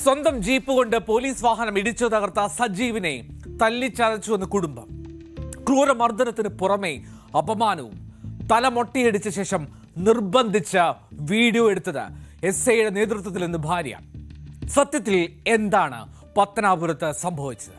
സ്വന്തം ജീപ്പ് കൊണ്ട് പോലീസ് വാഹനം ഇടിച്ചു തകർത്ത സജീവിനെ തല്ലിച്ചതച്ചുവെന്ന് കുടുംബം. ക്രൂരമർദ്ദനത്തിന് പുറമെ അപമാനവും. തലമൊട്ടിയടിച്ച ശേഷം നിർബന്ധിച്ച വീഡിയോ എടുത്തത് SIയുടെ നേതൃത്വത്തിൽ നിന്ന് ഭാര്യ. സത്യത്തിൽ എന്താണ് പത്തനാപുരത്ത് സംഭവിച്ചത്?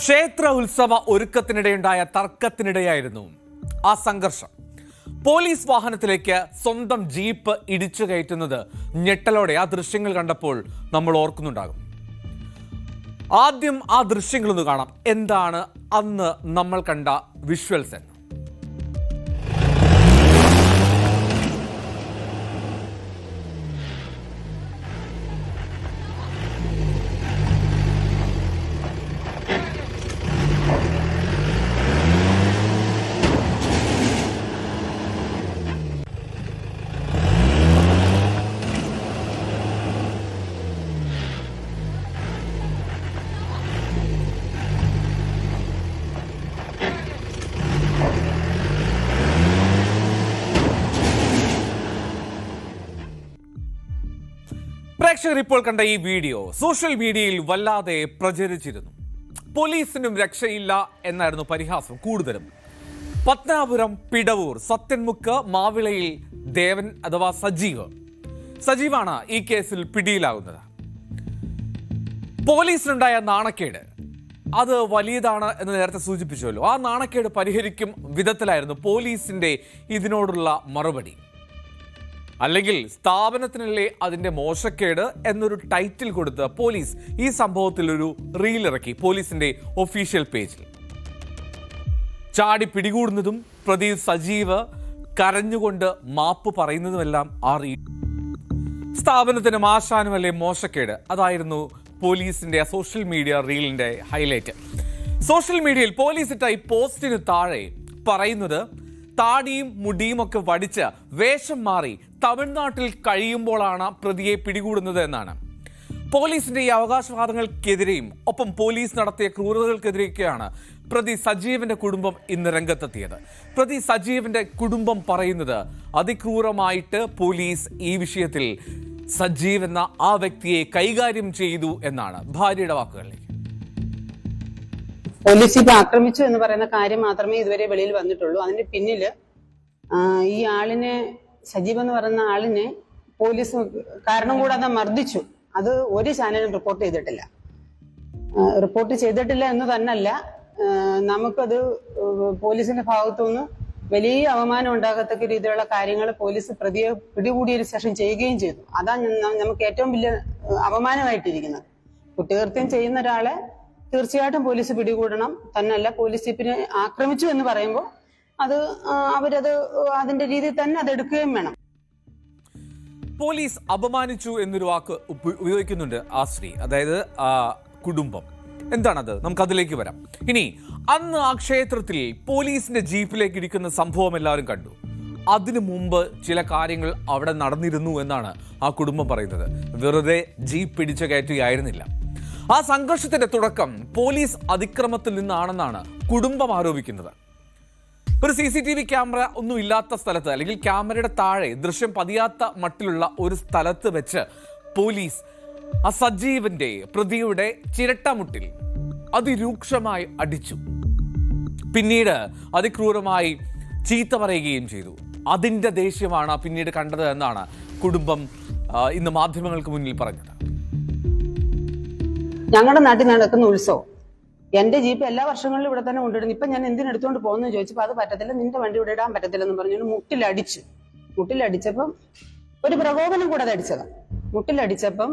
ക്ഷേത്ര ഉത്സവ ഒരുക്കത്തിനിടെയുണ്ടായ തർക്കത്തിനിടെയായിരുന്നു ആ സംഘർഷം. പോലീസ് വാഹനത്തിലേക്ക് സ്വന്തം ജീപ്പ് ഇടിച്ചു കയറ്റുന്നത് ഞെട്ടലോടെ ആ ദൃശ്യങ്ങൾ കണ്ടപ്പോൾ നമ്മൾ ഓർക്കുന്നുണ്ടാകും. ആദ്യം ആ ദൃശ്യങ്ങളൊന്ന് കാണാം. എന്താണ് അന്ന് നമ്മൾ കണ്ട വിഷ്വൽസ് എന്ന്. പ്രേക്ഷകർ ഇപ്പോൾ കണ്ട ഈ വീഡിയോ സോഷ്യൽ മീഡിയയിൽ വല്ലാതെ പ്രചരിച്ചിരുന്നു. പോലീസിനും രക്ഷയില്ല എന്നായിരുന്നു പരിഹാസം കൂടുതലും. പത്തനാപുരം പിടവൂർ സത്യൻമുക്ക് മാവിളയിൽ ദേവൻ അഥവാ സജീവാണ് ഈ കേസിൽ പിടിയിലാകുന്നത്. പോലീസിനുണ്ടായ നാണക്കേട് അത് വലിയതാണ് എന്ന് നേരത്തെ സൂചിപ്പിച്ചുവല്ലോ. ആ നാണക്കേട് പരിഹരിക്കും വിധത്തിലായിരുന്നു പോലീസിന്റെ ഇതിനോടുള്ള മറുപടി. അല്ലെങ്കിൽ സ്ഥാപനത്തിനല്ലേ അതിന്റെ മോശക്കേട് എന്നൊരു ടൈറ്റിൽ കൊടുത്ത് പോലീസ് ഈ സംഭവത്തിൽ ഒരു റീൽ ഇറക്കി പോലീസിന്റെ ഒഫീഷ്യൽ പേജിൽ. ചാടി പിടികൂടുന്നതും പ്രതി സജീവ് കരഞ്ഞുകൊണ്ട് മാപ്പ് പറയുന്നതുമെല്ലാം ആ റീൽ. സ്ഥാപനത്തിന് മാശാനുമല്ലേ മോശക്കേട്, അതായിരുന്നു പോലീസിന്റെ സോഷ്യൽ മീഡിയ റീലിന്റെ ഹൈലൈറ്റ്. സോഷ്യൽ മീഡിയയിൽ പോലീസ് ഇട്ട ഈ പോസ്റ്റിന് താഴെ പറയുന്നത് താടിയും മുടിയും ഒക്കെ വടിച്ച് വേഷം മാറി തമിഴ്നാട്ടിൽ കഴിയുമ്പോഴാണ് പ്രതിയെ പിടികൂടുന്നത് എന്നാണ്. പോലീസിന്റെ ഈ അവകാശവാദങ്ങൾക്കെതിരെയും ഒപ്പം പോലീസ് നടത്തിയ ക്രൂരതകൾക്കെതിരെയൊക്കെയാണ് പ്രതി സജീവന്റെ കുടുംബം ഇന്ന് രംഗത്തെത്തിയത്. പ്രതി സജീവന്റെ കുടുംബം പറയുന്നത് അതിക്രൂരമായിട്ട് പോലീസ് ഈ വിഷയത്തിൽ സജീവ് എന്ന ആ വ്യക്തിയെ കൈകാര്യം ചെയ്തു എന്നാണ് ഭാര്യയുടെ വാക്കുകളിലേക്ക്. പോലീസ് ഇപ്പൊ ആക്രമിച്ചു എന്ന് പറയുന്ന കാര്യം മാത്രമേ ഇതുവരെ വെളിയിൽ വന്നിട്ടുള്ളൂ. അതിന്റെ പിന്നില് ഈ ആളിനെ, സജീവ് എന്ന് പറയുന്ന ആളിനെ പോലീസ് കാരണം കൂടാതെ മർദ്ദിച്ചു. അത് ഒരു ചാനലും റിപ്പോർട്ട് ചെയ്തിട്ടില്ല എന്ന് തന്നല്ല, നമുക്കത് പോലീസിന്റെ ഭാഗത്തുനിന്ന് വലിയ അവമാനം ഉണ്ടാകത്തക്ക രീതിയിലുള്ള കാര്യങ്ങൾ പോലീസ് പ്രതിയെ പിടികൂടിയതിനു ശേഷം ചെയ്യുകയും ചെയ്തു. അതാണ് നമുക്ക് ഏറ്റവും വലിയ അപമാനമായിട്ടിരിക്കുന്നത്. കുറ്റകൃത്യം ചെയ്യുന്ന ഒരാളെ തീർച്ചയായിട്ടും പോലീസ് പിടികൂടണം. തന്നല്ല, പോലീസ് ജീപ്പിനെ ആക്രമിച്ചു എന്ന് പറയുമ്പോൾ അവരത് അതിന്റെ രീതിയിൽ തന്നെ അതെടുക്കുകയും വേണം. പോലീസ് അപമാനിച്ചു എന്നൊരു വാക്ക് ഉപയോഗിക്കുന്നുണ്ട് ആ സ്ത്രീ, അതായത് കുടുംബം. എന്താണത്? നമുക്ക് അതിലേക്ക് വരാം. ഇനി അന്ന് ആ ക്ഷേത്രത്തിൽ പോലീസിന്റെ ജീപ്പിലേക്ക് ഇരിക്കുന്ന സംഭവം എല്ലാവരും കണ്ടു. അതിനു മുമ്പ് ചില കാര്യങ്ങൾ അവിടെ നടന്നിരുന്നു എന്നാണ് ആ കുടുംബം പറയുന്നത്. വെറുതെ ജീപ്പ് പിടിച്ചു കയറ്റുകയായിരുന്നില്ല. ആ സംഘർഷത്തിന്റെ തുടക്കം പോലീസ് അതിക്രമത്തിൽ നിന്നാണെന്നാണ് കുടുംബം ആരോപിക്കുന്നത്. ഒരു CCTV ക്യാമറ ഒന്നും ഇല്ലാത്ത സ്ഥലത്ത്, അല്ലെങ്കിൽ ക്യാമറയുടെ താഴെ ദൃശ്യം പതിയാത്ത മട്ടിലുള്ള ഒരു സ്ഥലത്ത് വെച്ച് പോലീസ് ആ സജീവന്റെ, പ്രതിയുടെ ചിരട്ടമുട്ടിൽ അതിരൂക്ഷമായി അടിച്ചു. പിന്നീട് അതിക്രൂരമായി ചീത്ത പറയുകയും ചെയ്തു. അതിന്റെ ദേഷ്യമാണ് പിന്നീട് കണ്ടത് എന്നാണ് കുടുംബം ഇന്ന് മാധ്യമങ്ങൾക്ക് മുന്നിൽ പറഞ്ഞത്. ഞങ്ങളുടെ നാട്ടിൽ നടക്കുന്ന ഉത്സവം, എന്റെ ജീപ്പ് എല്ലാ വർഷങ്ങളിലും ഇവിടെ തന്നെ കൊണ്ടിടുന്നു. ഇപ്പൊ ഞാൻ എന്തിനെടുത്തോണ്ട് പോകുന്നു ചോദിച്ചപ്പോ അത് പറ്റത്തില്ല, നിന്റെ വണ്ടി ഇവിടെ ഇടാൻ പറ്റത്തില്ലെന്ന് പറഞ്ഞു മുട്ടിലടിച്ചപ്പം ഒരു പ്രകോപനം കൂടാതെ അടിച്ചതാണ്. മുട്ടിലടിച്ചപ്പം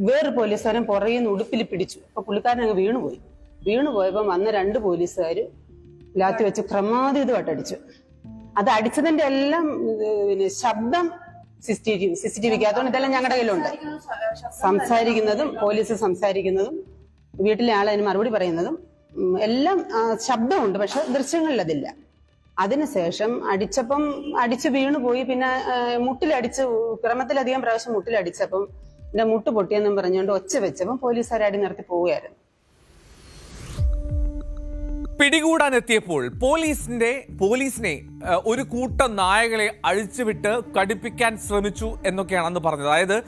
വേറൊരു പോലീസുകാരൻ പുറകിൽ നിന്ന് ഉടുപ്പിൽ പിടിച്ചു. അപ്പൊ പുള്ളിക്കാരൻ അങ്ങ് വീണുപോയപ്പം വന്ന 2 പോലീസുകാര് ലാത്തി വെച്ച് ക്രമാതീതമായിട്ട് അടിച്ചു. അത് അടിച്ചതിന്റെ എല്ലാം ശബ്ദം CCTV അതുകൊണ്ട് ഇതെല്ലാം ഞങ്ങളുടെ കയ്യിലുണ്ട്. സംസാരിക്കുന്നതും പോലീസ് സംസാരിക്കുന്നതും വീട്ടിലെ ആളതിന് മറുപടി പറയുന്നതും എല്ലാം ശബ്ദമുണ്ട്, പക്ഷെ ദൃശ്യങ്ങളിൽ അതില്ല. അതിനുശേഷം അടിച്ച് വീണുപോയി. പിന്നെ മുട്ടിലടിച്ച് ക്രമത്തിലധികം പ്രാവശ്യം മുട്ടിലടിച്ചപ്പം എന്റെ മുട്ട് പൊട്ടിയെന്നും പറഞ്ഞുകൊണ്ട് ഒച്ച വെച്ചപ്പം പോലീസുകാർ അടി നിർത്തി പോവുകയായിരുന്നു. പിടികൂടാനെത്തിയപ്പോൾ പോലീസിനെ ഒരു കൂട്ടം നായകളെ അഴിച്ചുവിട്ട് കടിപ്പിക്കാൻ ശ്രമിച്ചു എന്നൊക്കെയാണ് അന്ന് പറഞ്ഞത്. അതായത്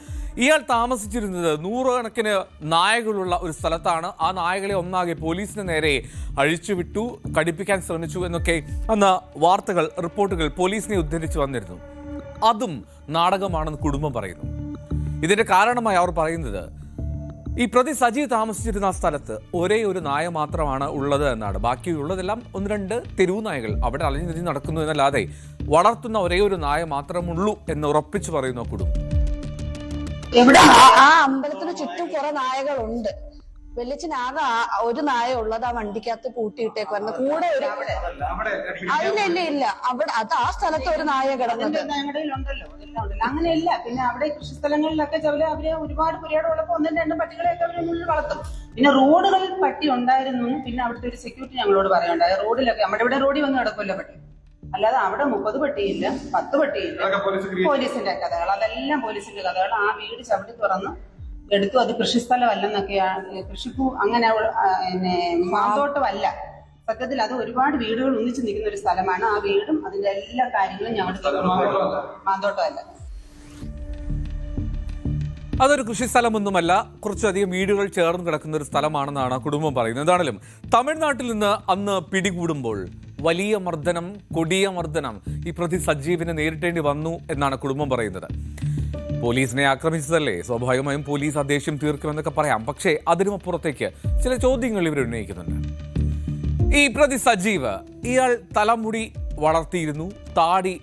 ഇയാൾ താമസിച്ചിരുന്നത് 100 കണക്കിന് നായകളുള്ള ഒരു സ്ഥലത്താണ്. ആ നായകളെ ഒന്നാകെ പോലീസിന് നേരെ അഴിച്ചുവിട്ടു, കടിപ്പിക്കാൻ ശ്രമിച്ചു എന്നൊക്കെ അന്ന് റിപ്പോർട്ടുകൾ പോലീസിനെ ഉദ്ധരിച്ചു വന്നിരുന്നു. അതും നാടകമാണെന്ന് കുടുംബം പറയുന്നു. ഇതിന്റെ കാരണമായി അവർ പറയുന്നത് ഈ പ്രതി സജീവ് താമസിച്ചിരുന്ന ആ സ്ഥലത്ത് ഒരേ ഒരു നായ മാത്രമാണ് ഉള്ളത് എന്നാണ്. ബാക്കിയുള്ളതെല്ലാം 1-2 തെരുവു നായകൾ അവിടെ അലഞ്ഞു തിരിഞ്ഞ് നടക്കുന്നു എന്നല്ലാതെ വളർത്തുന്ന ഒരേ ഒരു നായ മാത്രമുള്ളൂ എന്ന് ഉറപ്പിച്ചു പറയുന്നു കുടുംബം. ഇവിടെ ആ അമ്പലത്തിന് ചുറ്റും കുറെ നായകളുണ്ട്. വെള്ളിച്ചിനാകെ ഒരു നായ ഉള്ളത് ആ വണ്ടിക്കകത്ത് പൂട്ടിയിട്ടേക്കുവായിരുന്നു. കൂടെ ഒരു ഇല്ല അവിടെ അത് ആ സ്ഥലത്ത് ഒരു നായ കിടന്നത് അങ്ങനെയല്ല. പിന്നെ അവിടെ കൃഷിസ്ഥലങ്ങളിലൊക്കെ അവര് ഒരുപാട് പുരയോടുള്ളപ്പോ 1-2 പട്ടികളെയൊക്കെ അവര് മുന്നിൽ വളർത്തും. പിന്നെ റോഡുകളിൽ പട്ടി ഉണ്ടായിരുന്നു. പിന്നെ അവിടുത്തെ ഒരു സെക്യൂരിറ്റി ഞങ്ങളോട് പറയുണ്ടായി, റോഡിലൊക്കെ നമ്മുടെ ഇവിടെ റോഡിൽ വന്ന് കിടക്കുമല്ലോ പട്ടി. അല്ലാതെ അവിടെ 30 പട്ടിയില്ല, 10 പട്ടിയില്ല. പോലീസിന്റെ കഥകൾ, അതെല്ലാം പോലീസിന്റെ കഥകൾ. ആ വീട് ചവിട്ടി തുറന്ന് എടുത്തു. അത് കൃഷിസ്ഥലമല്ലെന്നൊക്കെയാണ്, കൃഷിപ്പൂ അങ്ങനെ മാന്തോട്ടമല്ല. സത്യത്തിൽ അത് ഒരുപാട് വീടുകൾ ഒന്നിച്ച് നിൽക്കുന്ന ഒരു സ്ഥലമാണ്. ആ വീടും അതിന്റെ എല്ലാ കാര്യങ്ങളും ഞങ്ങളുടെ മാന്തോട്ടമല്ല. അതൊരു കൃഷിസ്ഥലമൊന്നുമല്ല, കുറച്ചധികം വീടുകൾ ചേർന്ന് കിടക്കുന്ന ഒരു സ്ഥലമാണെന്നാണ് കുടുംബം പറയുന്നത്. എന്താണെങ്കിലും തമിഴ്നാട്ടിൽ നിന്ന് അന്ന് പിടികൂടുമ്പോൾ വലിയ മർദ്ദനം, കൊടിയ മർദ്ദനം ഈ പ്രതി സജീവിനെ നേരിടേണ്ടി വന്നു എന്നാണ് കുടുംബം പറയുന്നത്. പോലീസിനെ ആക്രമിച്ചതല്ലേ, സ്വാഭാവികമായും പോലീസ് ആ ദേഷ്യം തീർക്കുമെന്നൊക്കെ പറയാം. പക്ഷേ അതിനുമപ്പുറത്തേക്ക് ചില ചോദ്യങ്ങൾ ഇവർ ഉന്നയിക്കുന്നുണ്ട്. ഈ പ്രതി സജീവ് ഇയാൾ തലമുടി വളർത്തിയിരുന്നു, താടി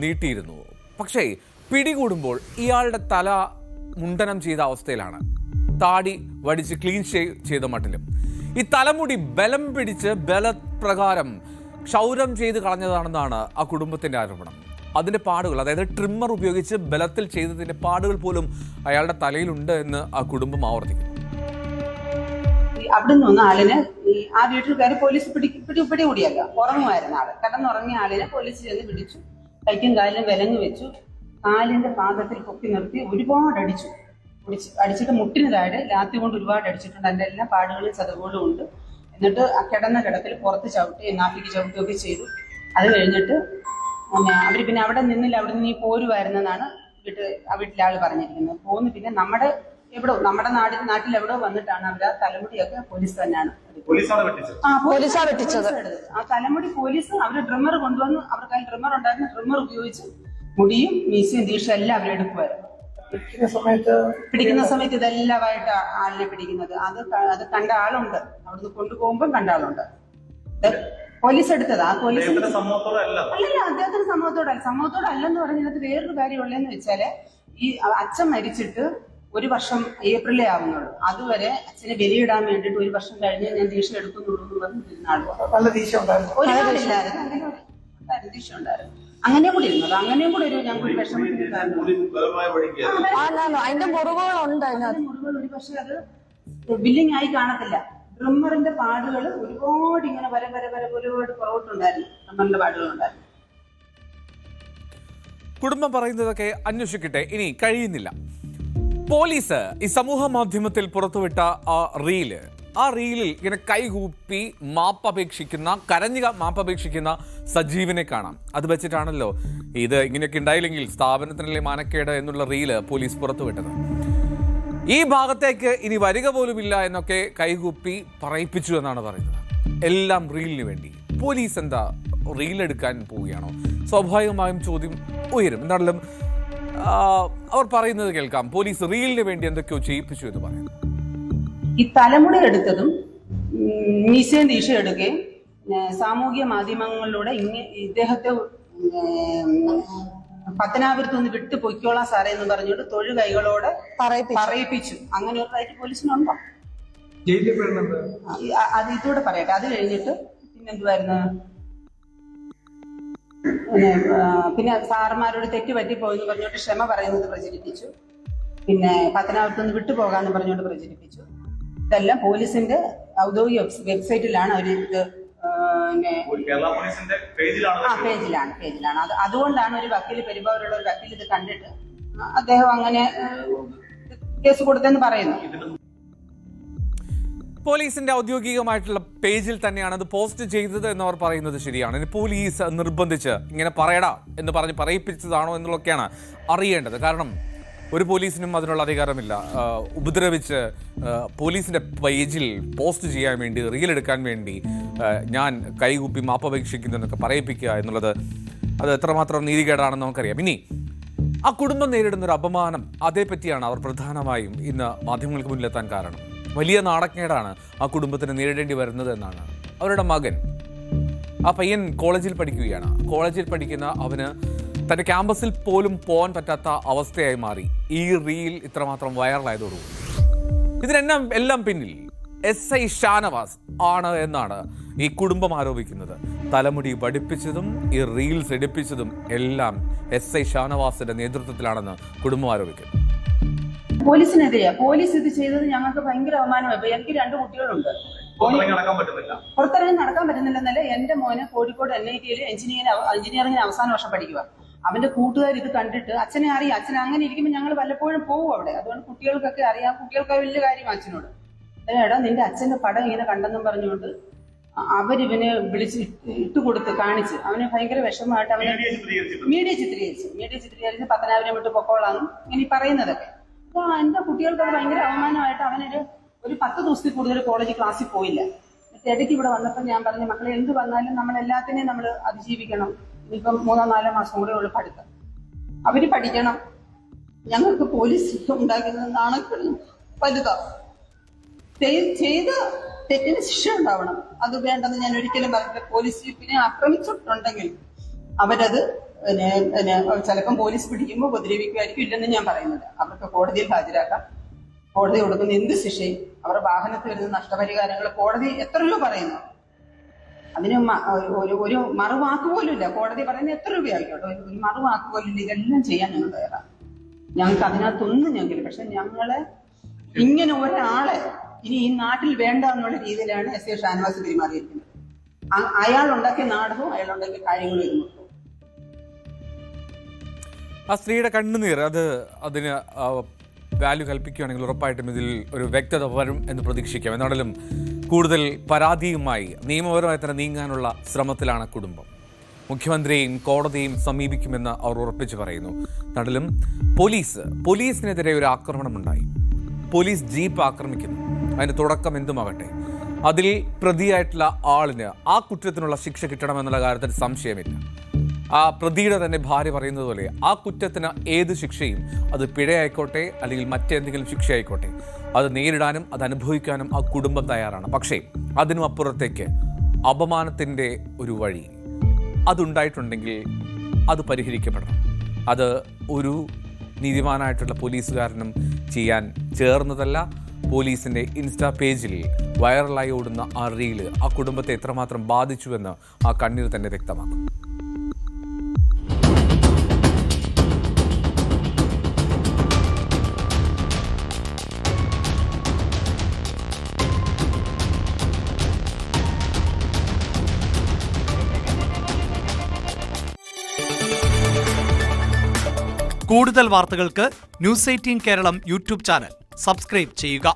നീട്ടിയിരുന്നു. പക്ഷേ പിടികൂടുമ്പോൾ ഇയാളുടെ തല മുണ്ടനം ചെയ്ത അവസ്ഥയിലാണ്, താടി വടിച്ച് ക്ലീൻ ചെയ്ത മട്ടിലും. ഈ തലമുടി ബലം പിടിച്ച് ബലപ്രകാരം ക്ഷൗരം ചെയ്ത് കളഞ്ഞതാണെന്നാണ് ആ കുടുംബത്തിന്റെ ആരോപണം. അതിന്റെ പാടുകൾ, അതായത് ട്രിമ്മർ ഉപയോഗിച്ച് ബലത്തിൽ ചെയ്തതിന്റെ പാടുകൾ പോലും അയാളുടെ തലയിലുണ്ട് എന്ന് ആ കുടുംബം ആവർത്തിക്കുന്നു. അവിടെ നിന്ന് വന്ന ആളിനെ ആ വീട്ടിൽ കയറി പോലീസ് പിടികൂടിയല്ല, ഉറങ്ങുമായിരുന്ന ആള്. കിടന്നുറങ്ങിയ ആളിനെ പോലീസ് ചെന്ന് പിടിച്ചു, കൈക്കും കാലിനും വിലങ്ങ് വെച്ചു, കാലിന്റെ പാദത്തിൽ പൊക്കി നിർത്തി ഒരുപാട് അടിച്ചിട്ട് മുട്ടിന് താഴെ ലാത്തി കൊണ്ട് ഒരുപാട് അടിച്ചിട്ടുണ്ട്. അതിന്റെ എല്ലാ പാടുകളും ചതവുകളും ഉണ്ട്. എന്നിട്ട് ആ കിടന്ന കിടപ്പിൽ പുറത്ത് ചവിട്ടി നാപ്പിക്ക് ചവിട്ടുകയൊക്കെ ചെയ്തു. അത് കഴിഞ്ഞിട്ട് അവര് പിന്നെ അവിടെ നിന്നില്ല, അവിടെ നിന്ന് ഈ പോരുമായിരുന്നെന്നാണ് വീട്ടിലെ ആള് പറഞ്ഞിരിക്കുന്നത്. പോന്ന് പിന്നെ നമ്മുടെ നാട്ടിൽ എവിടെ വന്നിട്ടാണ് അവർ ആ തലമുടിയൊക്കെ പോലീസ് തന്നെയാണ് വെട്ടിച്ചത്. ആ തലമുടി പോലീസ് അവര് ഡ്രിമ്മർ കൊണ്ടുവന്ന്, അവർക്ക് അതിൽ ഡ്രിമ്മർ ഉണ്ടായിരുന്നു, ഡ്രിമ്മർ ഉപയോഗിച്ച് മുടിയും മീശയും ദീക്ഷയും എല്ലാം അവരെടുക്കുമായിരുന്നു. പിടിക്കുന്ന സമയത്ത് ഇതെല്ലാമായിട്ട് ആളിനെ പിടിക്കുന്നത്. അത് കണ്ട ആളുണ്ട്, അവിടുന്ന് കൊണ്ടുപോകുമ്പോൾ കണ്ട ആളുണ്ട്. പോലീസ് എടുത്തത്. ആ പോലീസ് അല്ലല്ല, അദ്ദേഹത്തിന് സമൂഹത്തോടല്ലെന്ന് പറഞ്ഞതിനകത്ത് വേറൊരു കാര്യമുള്ളതെന്ന് വെച്ചാല്, ഈ അച്ഛൻ മരിച്ചിട്ട് 1 വർഷം ഏപ്രിലേ ആവുന്നുള്ളൂ. അതുവരെ അച്ഛനെ ബലിയിടാൻ വേണ്ടിയിട്ട് 1 വർഷം കഴിഞ്ഞ് ഞാൻ ദീക്ഷ എടുക്കുന്നുള്ളൂ എന്ന് പറഞ്ഞിരുന്ന ദീക്ഷ ഉണ്ടായിരുന്നു. അങ്ങനെയും കൂടി ഇരുന്നത്, അങ്ങനെയും കൂടി ഒരു ഞങ്ങൾക്ക് വിഷമത്തിന് അതിന്റെ മുറിവുകളുണ്ട്. മുറിവുകൾ ഒരു പക്ഷെ അത് ബില്ലിംഗ് ആയി കാണത്തില്ല. ഡ്രിമ്മറിന്റെ പാടുകൾ ഒരുപാട് ഇങ്ങനെ ഒരുപാട് പുറകോട്ടുണ്ടായിരുന്നു. ഡ്രിമ്മറിന്റെ പാടുകളുണ്ടായിരുന്നു. കുടുംബം പറയുന്നതൊക്കെ അന്വേഷിക്കട്ടെ, ഇനി കഴിയുന്നില്ല. പോലീസ് ഈ സമൂഹ മാധ്യമത്തിൽ പുറത്തുവിട്ട ആ റീലിൽ ഇങ്ങനെ കൈകൂപ്പി കരഞ്ഞ മാപ്പപേക്ഷിക്കുന്ന സജീവിനെ കാണാം. അത് വെച്ചിട്ടാണല്ലോ ഇത് ഇങ്ങനെയൊക്കെ ഉണ്ടായില്ലെങ്കിൽ സ്ഥാപനത്തിനല്ലേ മാനക്കേട് എന്നുള്ള റീല് പോലീസ് പുറത്തുവിട്ടത്. ഈ ഭാഗത്തേക്ക് ഇനി വരിക പോലുമില്ല എന്നൊക്കെ കൈകൂപ്പി പറയിപ്പിച്ചു എന്നാണ് പറയുന്നത്. എല്ലാം റീലിന് വേണ്ടി. പോലീസ് എന്താ റീലെടുക്കാൻ പോവുകയാണോ? സ്വാഭാവികമായും ചോദ്യം ഉയരും. എന്താണെങ്കിലും അവർ പറയുന്നത് കേൾക്കാം. പോലീസ് റീലിന് വേണ്ടി എന്തൊക്കെയോ ചെയ്യിപ്പിച്ചു എന്ന് പറയുന്നു. ഈ തലമുടി എടുത്തതും മീശയും ദീക്ഷ എടുക്കുകയും സാമൂഹ്യ മാധ്യമങ്ങളിലൂടെ ഇദ്ദേഹത്തെ പത്തനാപുരത്ത് നിന്ന് വിട്ടു പൊയ്ക്കോളാം സാറേ എന്ന് പറഞ്ഞുകൊണ്ട് തൊഴിൽ കൈകളോടെ പറയിപ്പിച്ചു. അങ്ങനെ ഒരു റൈറ്റ് പോലീസിനുണ്ടോ? അത് ഇതൂടെ പറയട്ടെ. അത് കഴിഞ്ഞിട്ട് പിന്നെന്തുവായിരുന്നു, പിന്നെ സാറന്മാരോട് തെറ്റ് പറ്റിപ്പോയെന്ന് പറഞ്ഞുകൊണ്ട് ക്ഷമ പറയുന്നത് പ്രചരിപ്പിച്ചു. പിന്നെ പത്തനാപുരത്തുനിന്ന് വിട്ടുപോകാന്ന് പറഞ്ഞുകൊണ്ട് പ്രചരിപ്പിച്ചു. ഇതെല്ലാം പോലീസിന്റെ ഔദ്യോഗിക വെബ്സൈറ്റിലാണ് അവർ ഇത് പേജിലാണ്. അതുകൊണ്ടാണ് ഒരു വക്കീല് പെരുമ്പാവൂരുള്ള ഒരു വക്കീൽ ഇത് കണ്ടിട്ട് അദ്ദേഹം അങ്ങനെ കേസ് കൊടുത്തെന്ന് പറയുന്നു. പോലീസിന്റെ ഔദ്യോഗികമായിട്ടുള്ള പേജിൽ തന്നെയാണ് അത് പോസ്റ്റ് ചെയ്തത് എന്നവർ പറയുന്നത് ശരിയാണ്. ഇനി പോലീസ് നിർബന്ധിച്ച് ഇങ്ങനെ പറയടാ എന്ന് പറഞ്ഞ് പറയിപ്പിച്ചതാണോ എന്നുള്ളതൊക്കെയാണ് അറിയേണ്ടത്. കാരണം ഒരു പോലീസിനും അതിനുള്ള അധികാരമില്ല. ഉപദ്രവിച്ച് പോലീസിന്റെ പേജിൽ പോസ്റ്റ് ചെയ്യാൻ വേണ്ടി, റീൽ എടുക്കാൻ വേണ്ടി ഞാൻ കൈകൂപ്പി മാപ്പപേക്ഷിക്കുന്നു എന്നൊക്കെ പറയിപ്പിക്കുക എന്നുള്ളത് അത് എത്രമാത്രം നീതികേടാണെന്ന് നമുക്കറിയാം. ഇനി ആ കുടുംബം നേരിടുന്ന ഒരു അപമാനം, അതേപ്പറ്റിയാണ് അവർ പ്രധാനമായും ഇന്ന് മാധ്യമങ്ങൾക്ക് മുന്നിലെത്താൻ കാരണം. വലിയ നാണക്കേടാണ് ആ കുടുംബത്തിന് നേരിടേണ്ടി വരുന്നത് എന്നാണ്. അവരുടെ മകൻ, ആ പയ്യൻ കോളേജിൽ പഠിക്കുകയാണ്. കോളേജിൽ പഠിക്കുന്ന അവന് തൻ്റെ ക്യാമ്പസിൽ പോലും പോകാൻ പറ്റാത്ത അവസ്ഥയായി മാറി ഈ റീൽ ഇത്രമാത്രം വൈറലായതോടുകൂടി. ഇതിനെല്ലാം പിന്നിൽ SI ഷാനവാസ് ആണ് എന്നാണ് ഈ കുടുംബം ആരോപിക്കുന്നത്. തലമുടി പഠിപ്പിച്ചതും ഈ റീൽസ് എടുപ്പിച്ചതും എല്ലാം SI ഷാനവാസിന്റെ നേതൃത്വത്തിലാണെന്ന് കുടുംബം ആരോപിക്കുന്നു. പോലീസിനെതിരെയാ. പോലീസ് ഇത് ചെയ്തത് ഞങ്ങൾക്ക് ഭയങ്കര അവമാനമായി. എനിക്ക് 2 കുട്ടികളുണ്ട്. പുറത്തിറങ്ങി നടക്കാൻ പറ്റുന്നില്ലെന്നല്ല, എന്റെ മോന് കോഴിക്കോട് NIT എഞ്ചിനീയറിംഗിന് അവസാന വർഷം പഠിക്കുക. അവന്റെ കൂട്ടുകാർ ഇത് കണ്ടിട്ട് അച്ഛനെ അറിയാം, അച്ഛൻ അങ്ങനെ ഇരിക്കുമ്പോൾ ഞങ്ങൾ വല്ലപ്പോഴും പോകും അവിടെ. അതുകൊണ്ട് കുട്ടികൾക്കൊക്കെ അറിയാം, കുട്ടികൾക്ക് വലിയ കാര്യം അച്ഛനോട്. എടാ നിന്റെ അച്ഛന്റെ പടം ഇങ്ങനെ കണ്ടെന്നും പറഞ്ഞുകൊണ്ട് അവരിവനെ വിളിച്ച് ഇട്ടുകൊടുത്ത് കാണിച്ച് അവന് ഭയങ്കര വിഷമമായിട്ട് അവനെ മീഡിയ ചിത്രീകരിച്ച് പത്തനാപുരം വിട്ട് പൊക്കോളാന്നും ഇങ്ങനെ പറയുന്നതൊക്കെ. അപ്പൊ എന്റെ കുട്ടികൾക്ക് അത് ഭയങ്കര അവമാനമായിട്ട് ഒരു 10 ദിവസത്തിൽ കൂടുതൽ കോളേജ് ക്ലാസ്സിൽ പോയില്ല. ഇടയ്ക്ക് ഇവിടെ വന്നപ്പോൾ ഞാൻ പറഞ്ഞു, മക്കളെ എന്ത് വന്നാലും നമ്മൾ എല്ലാത്തിനെയും നമ്മൾ അതിജീവിക്കണം. ഇപ്പം 3-4 മാസം കൂടെ ഉള്ളു പഠിത്തം. അവര് പഠിക്കണം. ഞങ്ങൾക്ക് പോലീസ് ഉണ്ടാക്കുന്നത് നാണക്കേടും വലുതാ. ചെയ്ത തെറ്റിന് ശിക്ഷ ഉണ്ടാവണം. അത് വേണ്ടെന്ന് ഞാൻ ഒരിക്കലും പറഞ്ഞില്ല. പോലീസ് ജീപ്പിനെ ആക്രമിച്ചിട്ടുണ്ടെങ്കിൽ അവരത് ചിലപ്പം പോലീസ് പിടിക്കുമ്പോൾ ഉപദ്രവിക്കുമായിരിക്കും, ഇല്ലെന്ന് ഞാൻ പറയുന്നില്ല. അവർക്ക് കോടതിയിൽ ഹാജരാക്കാം. കോടതി കൊടുക്കുന്ന എന്ത് ശിക്ഷയും, അവരുടെ വാഹനത്തിൽ വരുന്ന നഷ്ടപരിഹാരങ്ങൾ കോടതി എത്ര രൂപ പറയുന്നു, അതിന് ഒരു മറുവാക്ക് പോലും ഇല്ല. കോടതി പറയുന്നത് എത്ര രൂപയായിക്കോട്ടെ, ഒരു മറുവാക്ക് പോലും ഇല്ല. ഇതെല്ലാം ചെയ്യാൻ ഞങ്ങൾ തയ്യാറാണ്. ഞങ്ങൾക്ക് അതിനകത്തൊന്നും ഞങ്ങൾക്ക്. പക്ഷെ ഞങ്ങളെ ഇങ്ങനെ ഒരാളെ ഇനി ഈ നാട്ടിൽ വേണ്ട എന്നുള്ള രീതിയിലാണ് SI ഷാനവാസ് പെരുമാറിയിരിക്കുന്നത്. അയാൾ ഉണ്ടാക്കിയ നാടകവും അയാളുണ്ടാക്കിയ കാര്യങ്ങളും ഇരുന്നു. ആ സ്ത്രീയുടെ കണ്ണുനീർ അതിന് വാല്യൂ കൽപ്പിക്കുകയാണെങ്കിൽ ഉറപ്പായിട്ടും ഇതിൽ ഒരു വ്യക്തത വരും എന്ന് പ്രതീക്ഷിക്കാം. എന്നാണെങ്കിലും കൂടുതൽ പരാതിയുമായി നിയമപരമായി തന്നെ നീങ്ങാനുള്ള ശ്രമത്തിലാണ് കുടുംബം. മുഖ്യമന്ത്രിയെയും കോടതിയെയും സമീപിക്കുമെന്ന് അവർ ഉറപ്പിച്ചു പറയുന്നു. നാട്ടിലും പോലീസിനെതിരെ ഒരു ആക്രമണമുണ്ടായി. Police jeep ആക്രമിക്കുന്നു. അതിന് തുടക്കം എന്തുമാകട്ടെ, അതിൽ പ്രതിയായിട്ടുള്ള ആളിന് ആ കുറ്റത്തിനുള്ള ശിക്ഷ കിട്ടണമെന്നുള്ള കാര്യത്തിൽ സംശയമില്ല. ആ പ്രതിയുടെ തന്നെ ഭാര്യ പറയുന്നത് പോലെ ആ കുറ്റത്തിന് ഏത് ശിക്ഷയും, അത് പിഴയായിക്കോട്ടെ അല്ലെങ്കിൽ മറ്റെന്തെങ്കിലും ശിക്ഷയായിക്കോട്ടെ, അത് നേരിടാനും അത് അനുഭവിക്കാനും ആ കുടുംബം തയ്യാറാണ്. പക്ഷേ അതിനും അപ്പുറത്തേക്ക് അപമാനത്തിൻ്റെ ഒരു വഴി അതുണ്ടായിട്ടുണ്ടെങ്കിൽ അത് പരിഹരിക്കപ്പെടണം. അത് ഒരു നീതിമാനായിട്ടുള്ള പോലീസുകാരനും ചെയ്യാൻ ചേർന്നതല്ല. പോലീസിൻ്റെ ഇൻസ്റ്റാ പേജിൽ വൈറലായി ഓടുന്ന ആ റീല് ആ കുടുംബത്തെ എത്രമാത്രം ബാധിച്ചുവെന്ന് ആ കണ്ണീർ തന്നെ വ്യക്തമാക്കും. കൂടുതൽ വാർത്തകൾക്ക് News 18 കേരളം യൂട്യൂബ് ചാനൽ സബ്സ്ക്രൈബ് ചെയ്യുക.